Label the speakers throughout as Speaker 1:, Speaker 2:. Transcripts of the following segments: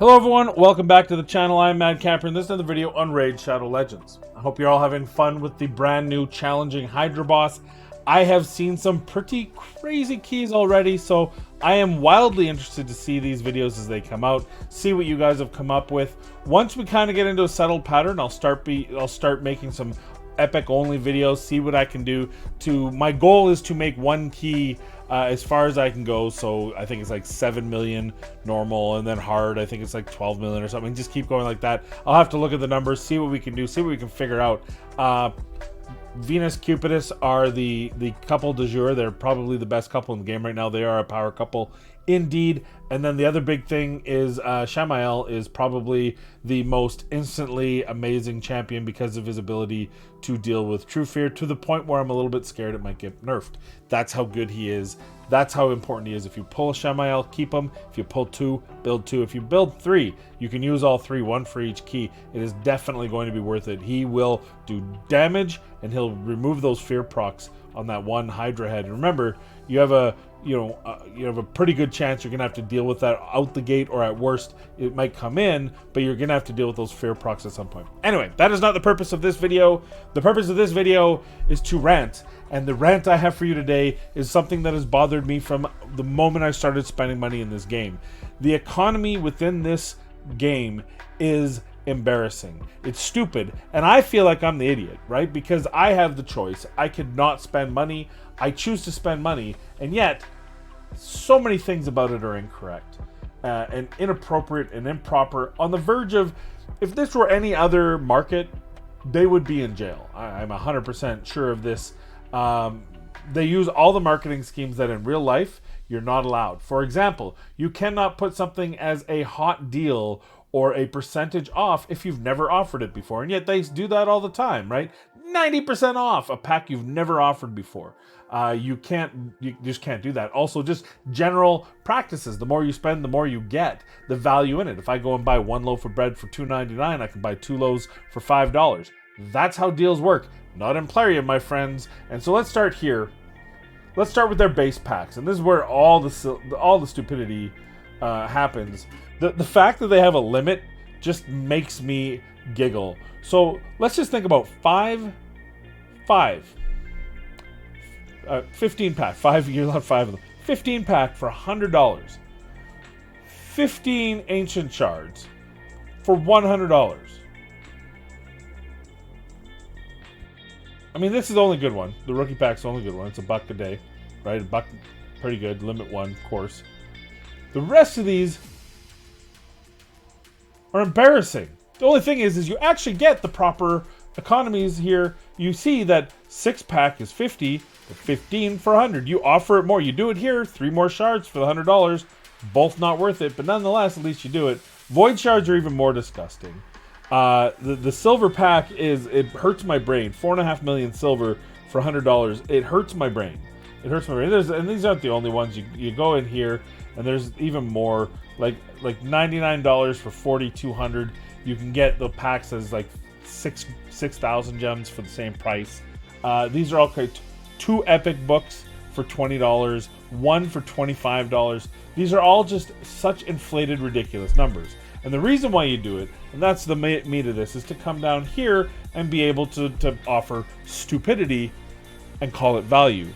Speaker 1: Hello everyone, welcome back to the channel. I'm Mad Camper and this is another video on Raid Shadow Legends. I hope you're all having fun with the brand new challenging Hydra boss. I have seen some pretty crazy keys already, so I am wildly interested to see these videos as they come out, see what you guys have come up with. Once we kind of get into a settled pattern, I'll start making some epic only videos, see what I can do my goal is to make one key as far as I can go. So I think it's like 7 million normal, and then hard I think it's like 12 million or something. Just keep going like that. I'll have to look at the numbers, see what we can do, see what we can figure out. Venus Cupidus are the couple du jour. They're probably the best couple in the game right now. They are a power couple indeed. And then the other big thing is Shamael is probably the most instantly amazing champion because of his ability to deal with True Fear, to the point where I'm a little bit scared it might get nerfed. That's how good he is. That's how important he is. If you pull a Shamael, keep him. If you pull 2, build 2. If you build 3, you can use all 3, 1 for each key. It is definitely going to be worth it. He will do damage and he'll remove those fear procs on that one Hydra head. And remember, you have a pretty good chance you're gonna have to deal with that out the gate, or at worst it might come in, but you're gonna have to deal with those fear procs at some point. Anyway, that is not the purpose of this video. The purpose of this video is to rant, and the rant I have for you today is something that has bothered me from the moment I started spending money in this game. The economy within this game is embarrassing. It's stupid, and I feel like I'm the idiot, right? Because I have the choice. I could not spend money. I choose to spend money, and yet so many things about it are incorrect and inappropriate and improper, on the verge of, if this were any other market, they would be in jail. I'm 100% sure of this. They use all the marketing schemes that in real life you're not allowed. For example, you cannot put something as a hot deal or a percentage off if you've never offered it before, and yet they do that all the time, right? 90% off a pack you've never offered before. You just can't do that. Also, just general practices. The more you spend, the more you get the value in it. If I go and buy 1 loaf of bread for $2.99, I can buy 2 loaves for $5. That's how deals work. Not in Plarium, my friends. And so let's start here. Let's start with their base packs, and this is where all the stupidity happens. The fact that they have a limit just makes me giggle. So let's just think about 15 pack, 5, you're allowed 5 of them. 15 pack for $100. 15 ancient shards for $100. I mean, this is the only good one. The rookie pack's the only good one. It's $1 a day, right? $1, pretty good. Limit 1, of course. The rest of these are embarrassing. The only thing is you actually get the proper economies here. You see that 6-pack is 50, but 15 for 100. You offer it more. You do it here, 3 more shards for the $100. Both not worth it, but nonetheless, at least you do it. Void shards are even more disgusting. The silver pack it hurts my brain. 4.5 million silver for $100. It hurts my brain. It hurts my brain. And these aren't the only ones. You go in here, and there's even more. Like $99 for 4,200. You can get the packs as like 6,000 gems for the same price. These are all great. 2 epic books for $20. 1 for $25. These are all just such inflated, ridiculous numbers. And the reason why you do it, and that's the meat of this, is to come down here and be able to offer stupidity and call it value.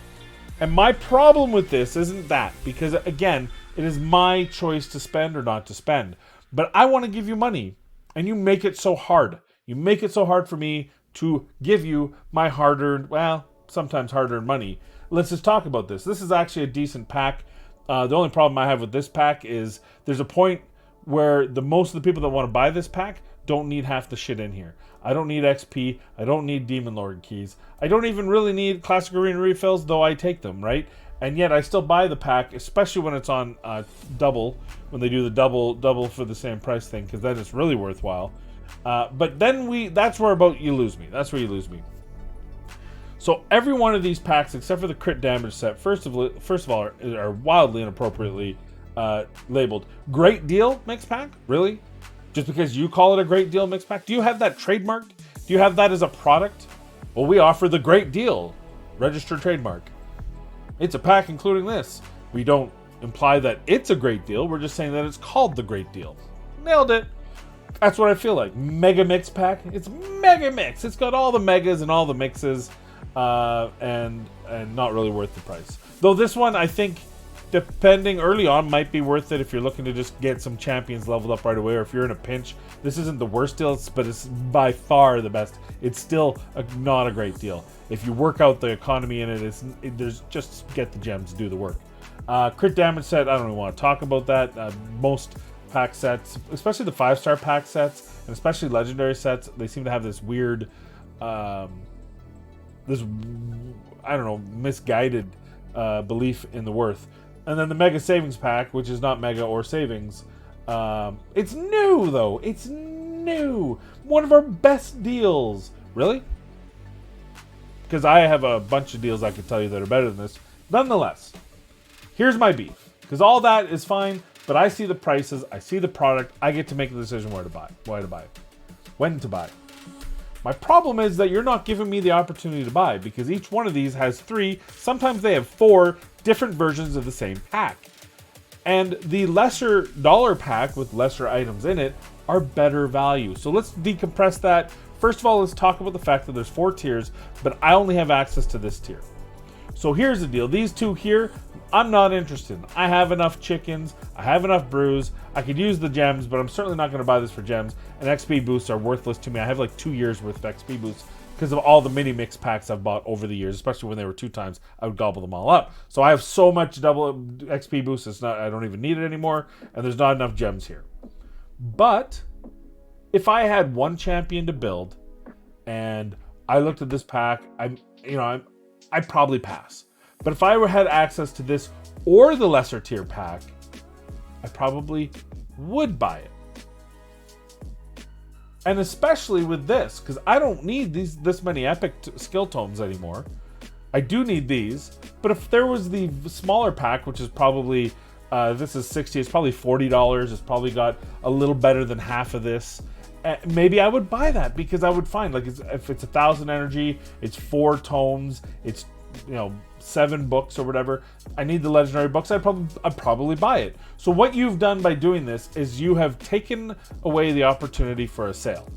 Speaker 1: And my problem with this isn't that, because again, it is my choice to spend or not to spend. But I want to give you money, and you make it so hard. You make it so hard for me to give you my hard-earned, well, sometimes hard-earned money. Let's just talk about this. This is actually a decent pack. The only problem I have with this pack is there's a point where most of the people that want to buy this pack don't need half the shit in here. I don't need XP. I don't need Demon Lord keys. I don't even really need Classic Arena refills, though I take them, right? And yet I still buy the pack, especially when it's on double, when they do the double for the same price thing, because then it's really worthwhile. But then that's where you lose me. That's where you lose me. So every one of these packs, except for the crit damage set, first of all, are wildly inappropriately labeled. Great deal mix pack? Really? Just because you call it a great deal mix pack? Do you have that trademarked? Do you have that as a product? Well, we offer the great deal. Registered trademark. It's a pack including this. We don't imply that it's a great deal. We're just saying that it's called the great deal. nailed it. That's what I feel like. Mega Mix pack. It's Mega Mix. It's got all the megas and all the mixes, and not really worth the price. Though this one, I think, depending early on, might be worth it if you're looking to just get some champions leveled up right away, or if you're in a pinch. This isn't the worst deal, but it's by far the best. It's still not a great deal. If you work out the economy in it, there's just get the gems to do the work. Crit damage set, I don't even want to talk about that. Most pack sets, especially the 5-star pack sets, and especially legendary sets, they seem to have this weird, misguided belief in the worth. And then the Mega Savings Pack, which is not Mega or Savings. It's new, though. It's new. One of our best deals. Really? Because I have a bunch of deals I could tell you that are better than this. Nonetheless, here's my beef. Because all that is fine, but I see the prices, I see the product, I get to make the decision when to buy it, when to buy it. My problem is that you're not giving me the opportunity to buy, because each one of these has 3, sometimes they have 4 different versions of the same pack. And the lesser dollar pack with lesser items in it are better value. So let's decompress that. First of all, let's talk about the fact that there's 4 tiers, but I only have access to this tier. So here's the deal. These 2 here, I'm not interested in. I have enough chickens. I have enough brews. I could use the gems, but I'm certainly not going to buy this for gems. And XP boosts are worthless to me. I have like 2 years worth of XP boosts because of all the mini mix packs I've bought over the years, especially when they were 2 times. I would gobble them all up. So I have so much double XP boosts, I don't even need it anymore. And there's not enough gems here. But if I had one champion to build and I looked at this pack, I'd probably pass. But if I had access to this or the lesser tier pack, I probably would buy it. And especially with this, because I don't need this many epic skill tomes anymore. I do need these, but if there was the smaller pack, which is probably, this is 60, it's probably $40, it's probably got a little better than half of this. Maybe I would buy that, because I would find, like, if it's 1,000 energy, it's 4 tomes, it's 7 books or whatever. I need the legendary books. I'd probably buy it. So what you've done by doing this is you have taken away the opportunity for a sale.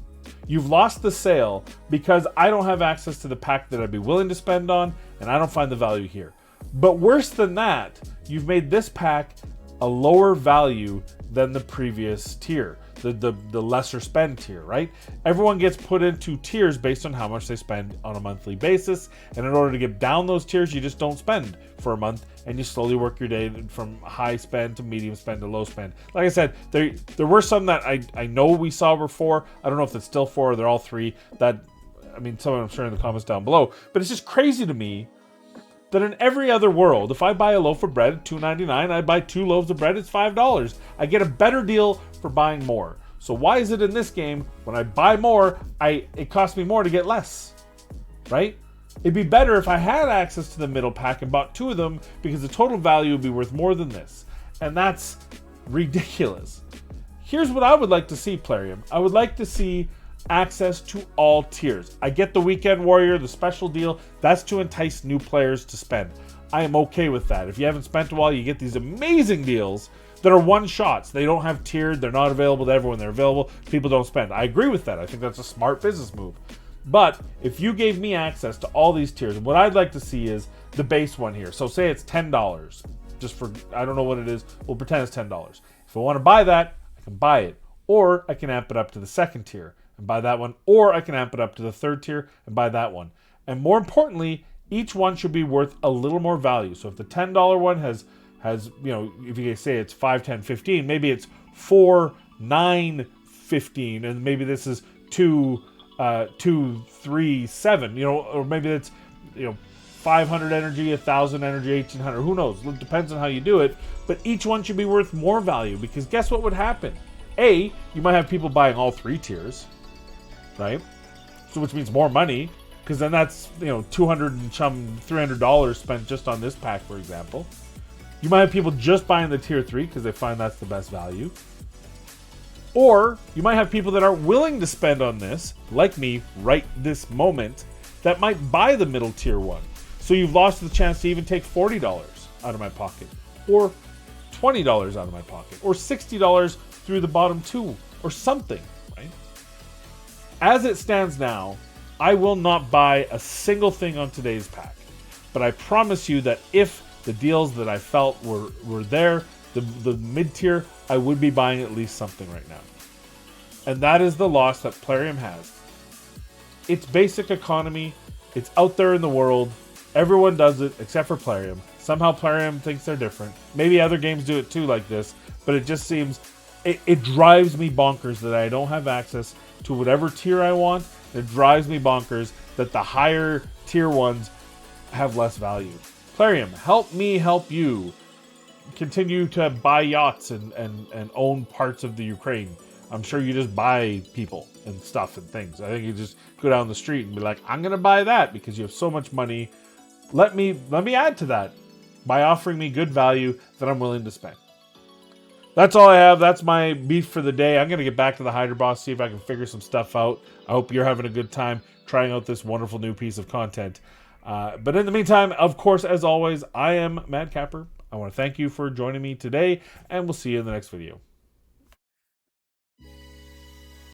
Speaker 1: You've lost the sale because I don't have access to the pack that I'd be willing to spend on, and I don't find the value here. But worse than that, you've made this pack a lower value than the previous tier. The lesser spend tier, right? Everyone gets put into tiers based on how much they spend on a monthly basis. And in order to get down those tiers, you just don't spend for a month, and you slowly work your day from high spend to medium spend to low spend. Like I said, there were some that I know we saw were 4. I don't know if it's still 4 or they're all 3. Someone I'm sure in the comments down below. But it's just crazy to me that in every other world, if I buy a loaf of bread at $2.99, I buy 2 loaves of bread, it's $5. I get a better deal for buying more. So why is it in this game, when I buy more, it costs me more to get less, right? It'd be better if I had access to the middle pack and bought 2 of them, because the total value would be worth more than this. And that's ridiculous. Here's what I would like to see, Plarium. I would like to see access to all tiers. I get the Weekend Warrior, the special deal. That's to entice new players to spend. I am okay with that. If you haven't spent a while, you get these amazing deals that are one-shots. They don't have tiered. They're not available to everyone. They're available. People don't spend. I agree with that. I think that's a smart business move. But if you gave me access to all these tiers, what I'd like to see is the base one here. So say it's $10. Just for, I don't know what it is. We'll pretend it's $10. If I want to buy that, I can buy it. Or I can amp it up to the second tier and buy that one. Or I can amp it up to the third tier and buy that one. And more importantly, each one should be worth a little more value. So if the $10 one has, if you say it's 5, 10, 15, maybe it's 4, 9, 15, and maybe this is 2, 3, 7, or maybe it's, 500 energy, 1,000 energy, 1,800, who knows? It depends on how you do it, but each one should be worth more value, because guess what would happen? A, you might have people buying all 3 tiers, right? So which means more money, because then that's, $200 and some $300 spent just on this pack, for example. You might have people just buying the tier 3 because they find that's the best value. Or you might have people that are willing to spend on this, like me right this moment, that might buy the middle tier one. So you've lost the chance to even take $40 out of my pocket, or $20 out of my pocket, or $60 through the bottom 2 or something, right? As it stands now, I will not buy a single thing on today's pack. But I promise you that if the deals that I felt were there, the mid-tier, I would be buying at least something right now. And that is the loss that Plarium has. It's basic economy. It's out there in the world. Everyone does it except for Plarium. Somehow Plarium thinks they're different. Maybe other games do it too like this, but it just seems... It drives me bonkers that I don't have access to whatever tier I want. It drives me bonkers that the higher tier ones have less value. Plarium, help me help you. Continue to buy yachts and own parts of the Ukraine. I'm sure you just buy people and stuff and things. I think you just go down the street and be like, I'm going to buy that because you have so much money. Let me add to that by offering me good value that I'm willing to spend. That's all I have. That's my beef for the day. I'm going to get back to the Hydra Boss, see if I can figure some stuff out. I hope you're having a good time trying out this wonderful new piece of content. But in the meantime, of course, as always, I am Mad Capper. I want to thank you for joining me today, and we'll see you in the next video.